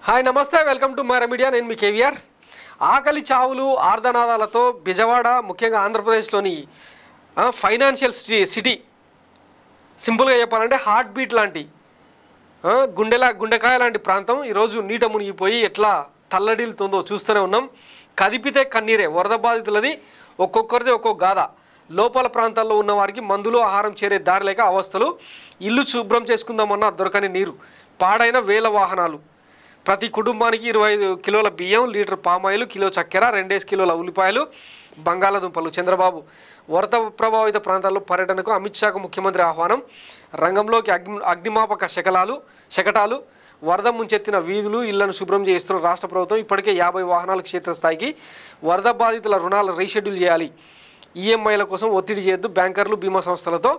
Hi నమస్తే welcome to my media నేను మీ కేవీఆర్ ఆకలి చావులు ఆర్ధనాదాలతో బిజవాడ ముఖ్యంగా ఆంధ్రప్రదేశ్లోని ఫైనాన్షియల్ సిటీ సింపుల్గా చెప్పాలంటే హార్ట్ బీట్ లాంటి గుండెకాయ లాంటి ప్రాంతం ఈరోజు నీట మునిగిపోయి ఎట్లా తల్లడిల్లుతుందో చూస్తూనే ఉన్నాం. కదిపితే కన్నీరే. వరద బాధితులది ఒక్కొక్కరిది ఒక్కొక్క గాథ. లోపల ప్రాంతాల్లో ఉన్న వారికి మందులు ఆహారం చేరే దారి లేక అవస్థలు, ఇల్లు శుభ్రం చేసుకుందామన్నా దొరకని నీరు, పాడైన వేల వాహనాలు, ప్రతి కుటుంబానికి 25 కిలోల బియ్యం, లీటర్ పామాయిల్, కిలో చక్కెర, 2 కిలోల ఉల్లిపాయలు, బంగాళాదుంపలు. చంద్రబాబు వరద ప్రభావిత ప్రాంతాల్లో పర్యటనకు అమిత్ షాకు ముఖ్యమంత్రి ఆహ్వానం. రంగంలోకి అగ్నిమాపక శకటాలు. వరద ముంచెత్తిన వీధులు, ఇళ్లను శుభ్రం చేస్తున్న రాష్ట్ర ప్రభుత్వం. ఇప్పటికే 50 వాహనాల క్షేత్రస్థాయికి. వరద బాధితుల రుణాలు రీషెడ్యూల్ చేయాలి. ఈఎంఐల కోసం ఒత్తిడి చేయొద్దు బ్యాంకర్లు, బీమా సంస్థలతో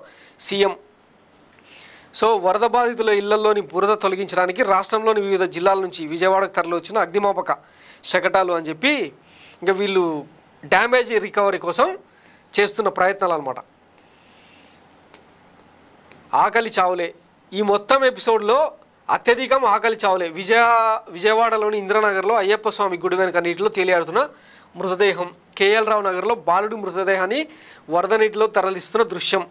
సీఎం. సో వరద బాధితుల ఇళ్లలోని బురద తొలగించడానికి రాష్ట్రంలోని వివిధ జిల్లాల నుంచి విజయవాడకు తరలి వచ్చిన అగ్నిమాపక శకటాలు అని చెప్పి ఇంకా వీళ్ళు డ్యామేజ్ రికవరీ కోసం చేస్తున్న ప్రయత్నాలు అన్నమాట. ఆకలి చావులే ఈ మొత్తం ఎపిసోడ్లో అత్యధికం. ఆకలి చావులే. విజయవాడలోని ఇంద్రనగర్లో అయ్యప్ప స్వామి గుడి వెనుక నీటిలో తేలియాడుతున్న మృతదేహం. కేఎల్ రావు నగర్లో బాలుడి మృతదేహాన్ని వరద నీటిలో తరలిస్తున్న దృశ్యం.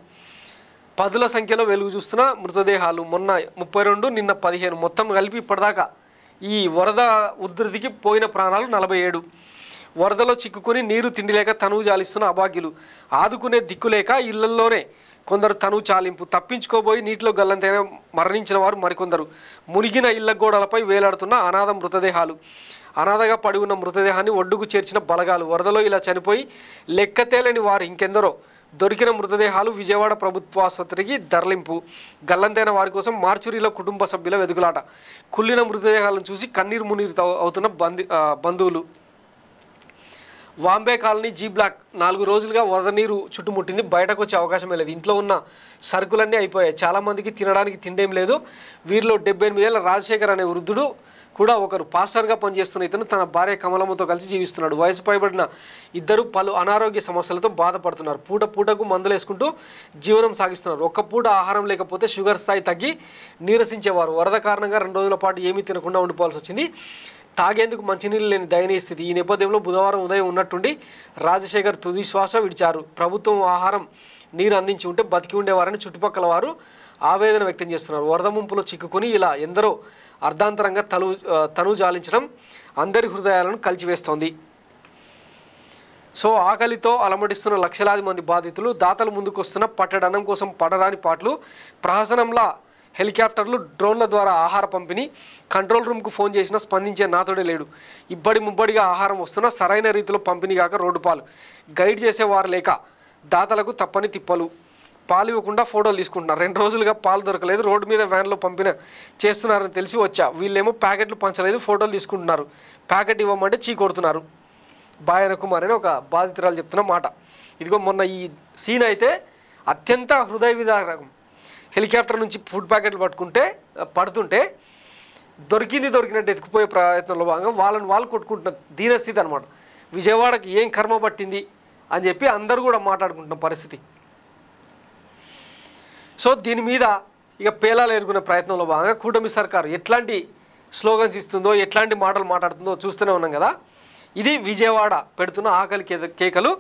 పదుల సంఖ్యలో వెలుగు చూస్తున్న మృతదేహాలు. మొన్న 32, నిన్న 15, మొత్తం కలిపి ఇప్పటిదాకా ఈ వరద ఉధృతికి పోయిన ప్రాణాలు 47. వరదలో చిక్కుకుని నీరు తిండి లేక తనువు జాలిస్తున్న అభాగ్యులు. ఆదుకునే దిక్కులేక ఇళ్లల్లోనే కొందరు తనువు చాలింపు. తప్పించుకోబోయి నీటిలో గల్లంతైన మరణించిన వారు మరికొందరు. మునిగిన ఇళ్ల గోడలపై వేలాడుతున్న అనాథ మృతదేహాలు. అనాథగా పడి ఉన్న మృతదేహాన్ని ఒడ్డుకు చేర్చిన బలగాలు. వరదలో ఇలా చనిపోయి లెక్కతేలేని వారు ఇంకెందరో. దొరికిన మృతదేహాలు విజయవాడ ప్రభుత్వ ఆసుపత్రికి తరలింపు. గల్లంతైన వారి కోసం మార్చురీలో కుటుంబ సభ్యుల వెదుగులాట. కుళ్ళిన మృతదేహాలను చూసి కన్నీరు మునీరు అవుతున్న బంధువులు. వాంబే కాలనీ జీ బ్లాక్ 4 రోజులుగా వరద నీరు చుట్టుముట్టింది. బయటకు వచ్చే అవకాశమే లేదు. ఇంట్లో ఉన్న సరుకులన్నీ అయిపోయాయి. చాలామందికి తినడానికి తిండేం లేదు. వీరిలో 78 ఏళ్ల రాజశేఖర్ అనే వృద్ధుడు కూడా ఒకరు. పాస్టర్గా పనిచేస్తున్న ఇతను తన భార్య కమలమ్మతో కలిసి జీవిస్తున్నాడు. వయసు పైబడిన ఇద్దరు పలు అనారోగ్య సమస్యలతో బాధపడుతున్నారు. పూటకు మందులు వేసుకుంటూ జీవనం సాగిస్తున్నారు. ఒక్క పూట ఆహారం లేకపోతే షుగర్ స్థాయి తగ్గి నీరసించేవారు. వరద కారణంగా 2 రోజుల పాటు ఏమీ తినకుండా ఉండిపోవాల్సి వచ్చింది. తాగేందుకు మంచినీళ్ళు లేని దయనీయ స్థితి. ఈ నేపథ్యంలో బుధవారం ఉదయం ఉన్నట్టుండి రాజశేఖర్ తుది శ్వాస విడిచారు. ప్రభుత్వం ఆహారం, నీరు అందించి ఉంటే బతికి ఉండేవారని చుట్టుపక్కల వారు ఆవేదన వ్యక్తం చేస్తున్నారు. వరద ముంపులో చిక్కుకుని ఇలా ఎందరో అర్ధాంతరంగా తను జాలించడం అందరి హృదయాలను కలిచివేస్తోంది. సో ఆకలితో అలమటిస్తున్న లక్షలాది మంది బాధితులు. దాతలు ముందుకొస్తున్న పట్టడనం కోసం పడరాని పాటలు. ప్రహసనంలా హెలికాప్టర్లు, డ్రోన్ల ద్వారా ఆహార పంపిణీ. కంట్రోల్ రూమ్కు ఫోన్ చేసినా స్పందించే నాతోడే లేడు. ఇబ్బడి ముబ్బడిగా ఆహారం వస్తున్నా సరైన రీతిలో పంపిణీ కాక రోడ్డు పాలు. గైడ్ చేసేవారు లేక దాతలకు తప్పని తిప్పలు. పాలు ఇవ్వకుండా ఫోటోలు తీసుకుంటున్నారు. 2 రోజులుగా పాలు దొరకలేదు. రోడ్డు మీద వ్యాన్లో పంపిణ చేస్తున్నారని తెలిసి వచ్చా. వీళ్ళేమో ప్యాకెట్లు పంచలేదు, ఫోటోలు తీసుకుంటున్నారు. ప్యాకెట్ ఇవ్వమంటే చీ కొడుతున్నారు. బాయన కుమార్ అని ఒక బాధితురాలు చెప్తున్న మాట. ఇదిగో మొన్న ఈ సీన్ అయితే అత్యంత హృదయ విదారకం. హెలికాప్టర్ నుంచి ఫుడ్ ప్యాకెట్లు పడుతుంటే దొరికినట్టు ఎత్తుకుపోయే ప్రయత్నంలో భాగంగా వాళ్ళు కొట్టుకుంటున్న దీనస్థితి అనమాట. విజయవాడకి ఏం కర్మ పట్టింది అని చెప్పి అందరూ కూడా మాట్లాడుకుంటున్న పరిస్థితి. సో దీని మీద ఇక పేలాలు ఎరుగునే ప్రయత్నంలో భాగంగా కూటమి సర్కారు ఎట్లాంటి స్లోగన్స్ ఇస్తుందో, ఎట్లాంటి మాటలు మాట్లాడుతుందో చూస్తూనే ఉన్నాం కదా. ఇది విజయవాడ పెడుతున్న ఆకలి కేకలు,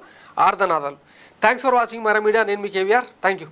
ఆర్ధనాదాలు. Thanks for watching my media. నేను మీ కేవీఆర్. Thank you.